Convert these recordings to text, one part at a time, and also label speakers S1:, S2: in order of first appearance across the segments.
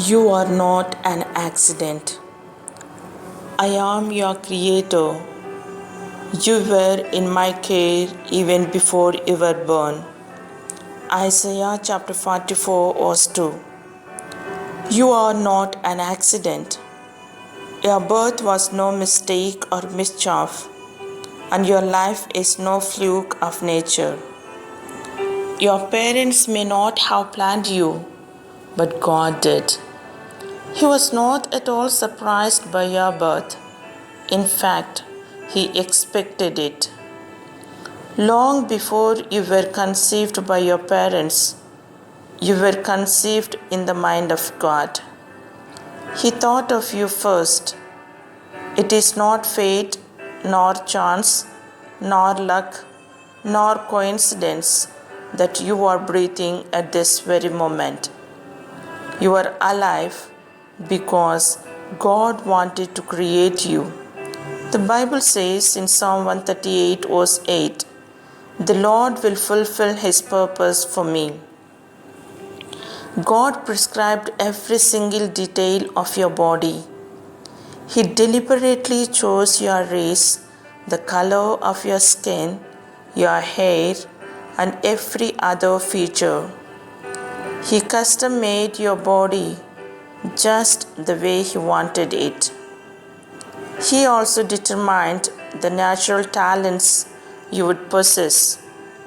S1: You are not an accident. I am your creator. You were in my care even before you were born. Isaiah chapter 44 verse 2. You are not an accident. Your birth was no mistake or mischief, and your life is no fluke of nature. Your parents may not have planned you, but God did. He was not at all surprised by your birth. In fact, he expected it. Long before you were conceived by your parents, you were conceived in the mind of God. He thought of you first. It is not fate, nor chance, nor luck, nor coincidence that you are breathing at this very moment. You are alive because God wanted to create you. The Bible says in Psalm 138 verse 8, "The Lord will fulfill His purpose for me." God prescribed every single detail of your body. He deliberately chose your race, the color of your skin, your hair, and every other feature. He custom made your body just the way He wanted it. He also determined the natural talents you would possess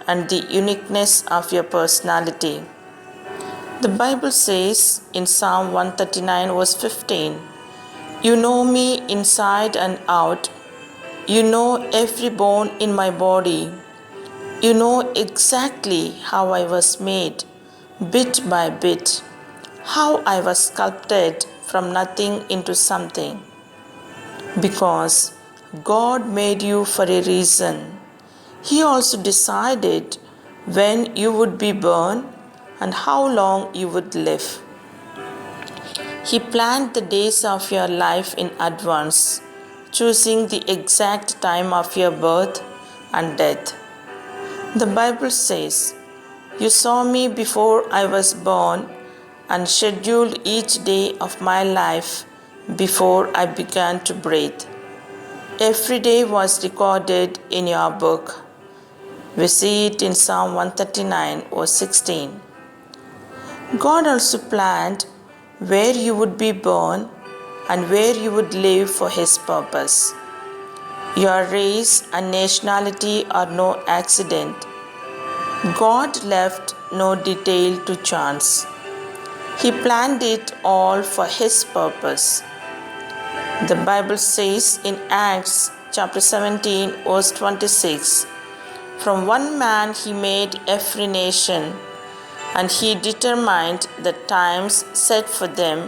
S1: and the uniqueness of your personality. The Bible says in Psalm 139 verse 15, "You know me inside and out. You know every bone in my body. You know exactly how I was made, bit by bit, how I was sculpted from nothing into something." Because God made you for a reason. He also decided when you would be born and how long you would live. He planned the days of your life in advance, choosing the exact time of your birth and death. The Bible says, "You saw me before I was born and scheduled each day of my life before I began to breathe." Every day was recorded in your book. We see it in Psalm 139 verse 16. God also planned where you would be born and where you would live for His purpose. Your race and nationality are no accident. God left no detail to chance. He planned it all for His purpose. The Bible says in Acts chapter 17 verse 26, "From one man He made every nation, and He determined the times set for them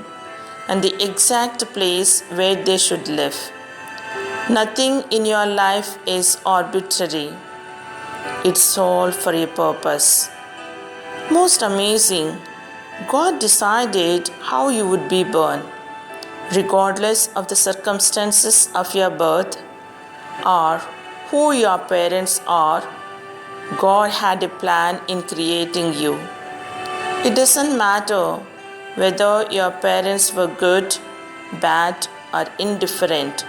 S1: and the exact place where they should live." Nothing in your life is arbitrary. It's all for a purpose. Most amazing, God decided how you would be born. Regardless of the circumstances of your birth or who your parents are, God had a plan in creating you. It doesn't matter whether your parents were good, bad, or indifferent.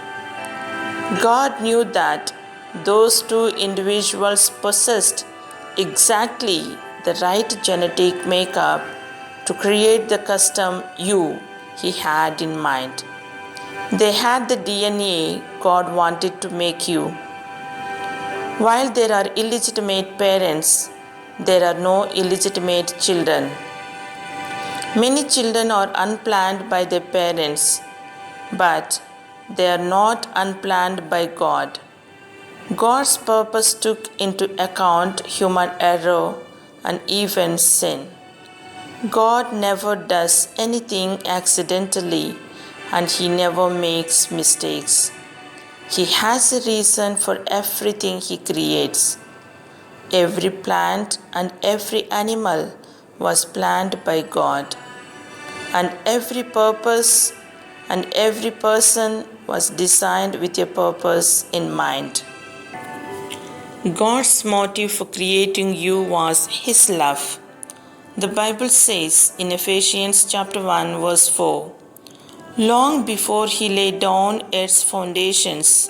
S1: God knew that those two individuals possessed exactly the right genetic makeup to create the custom you He had in mind. They had the DNA God wanted to make you. While there are illegitimate parents, there are no illegitimate children. Many children are unplanned by their parents, but they are not unplanned by God. God's purpose took into account human error and even sin. God never does anything accidentally, and He never makes mistakes. He has a reason for everything He creates. Every plant and every animal was planned by God, and every purpose and every person was designed with a purpose in mind. God's motive for creating you was His love. The Bible says in Ephesians chapter 1 verse 4, long before he laid down its foundations,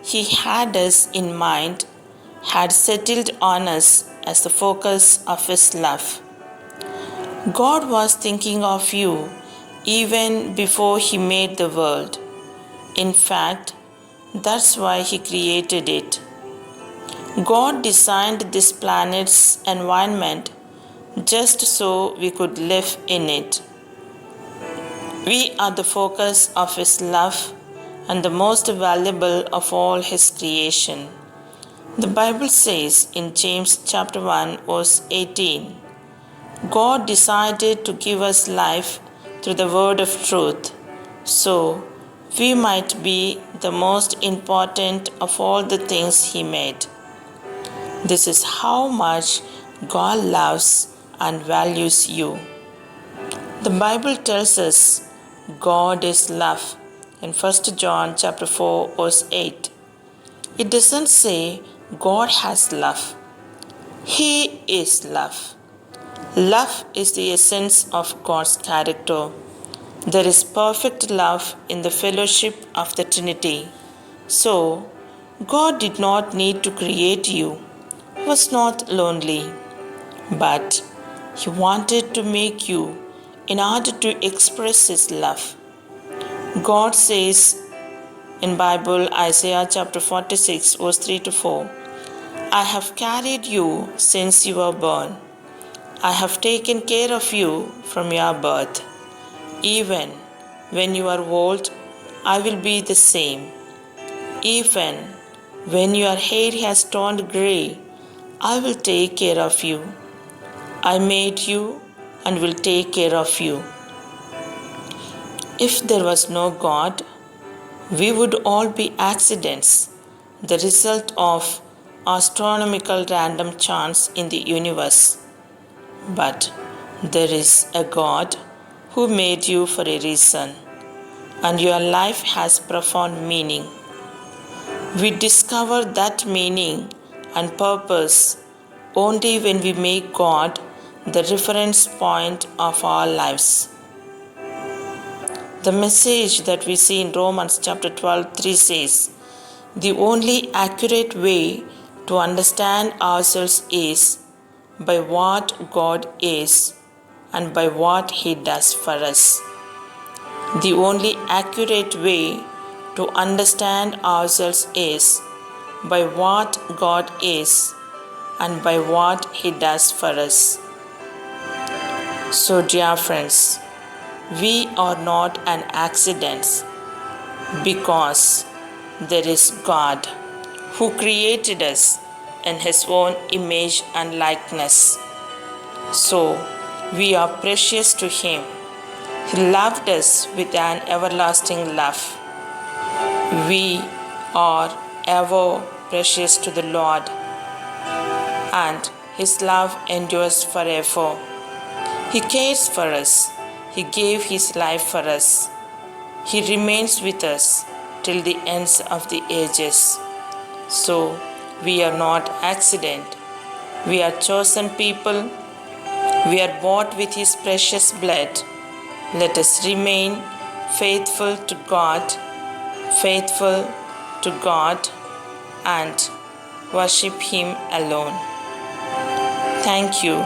S1: he had us in mind, had settled on us as the focus of his love. God was thinking of you even before he made the world. In fact, that's why he created it. God designed this planet's environment just so we could live in it. We are the focus of his love and the most valuable of all his creation. The Bible says in James chapter 1 verse 18, God decided to give us life through the word of truth, so we might be the most important of all the things he made. This is how much God loves and values you. The Bible tells us God is love in 1 John chapter 4 verse 8. It doesn't say God has love. He is love. Love is the essence of God's character. There is perfect love in the fellowship of the Trinity. So, God did not need to create you. He was not lonely, but He wanted to make you in order to express His love. God says in Bible Isaiah chapter 46 verse 3 to 4, I have carried you since you were born. I have taken care of you from your birth. Even when you are old, I will be the same. Even when your hair has turned grey, I will take care of you. I made you and will take care of you. If there was no God, we would all be accidents, the result of astronomical random chance in the universe. But there is a God who made you for a reason, and your life has profound meaning. We discover that meaning and purpose only when we make God the reference point of our lives. The message that we see in Romans chapter 12:3 says, the only accurate way to understand ourselves is by what God is and by what He does for us. The only accurate way to understand ourselves is by what God is and by what He does for us. So, dear friends, we are not an accident because there is God who created us in His own image and likeness. So, we are precious to Him. He loved us with an everlasting love. We are ever precious to the Lord, and His love endures forever. He cares for us. He gave His life for us. He remains with us till the ends of the ages. So, we are not accident. We are chosen people. We are bought with His precious blood. Let us remain faithful to God, and worship Him alone. Thank you.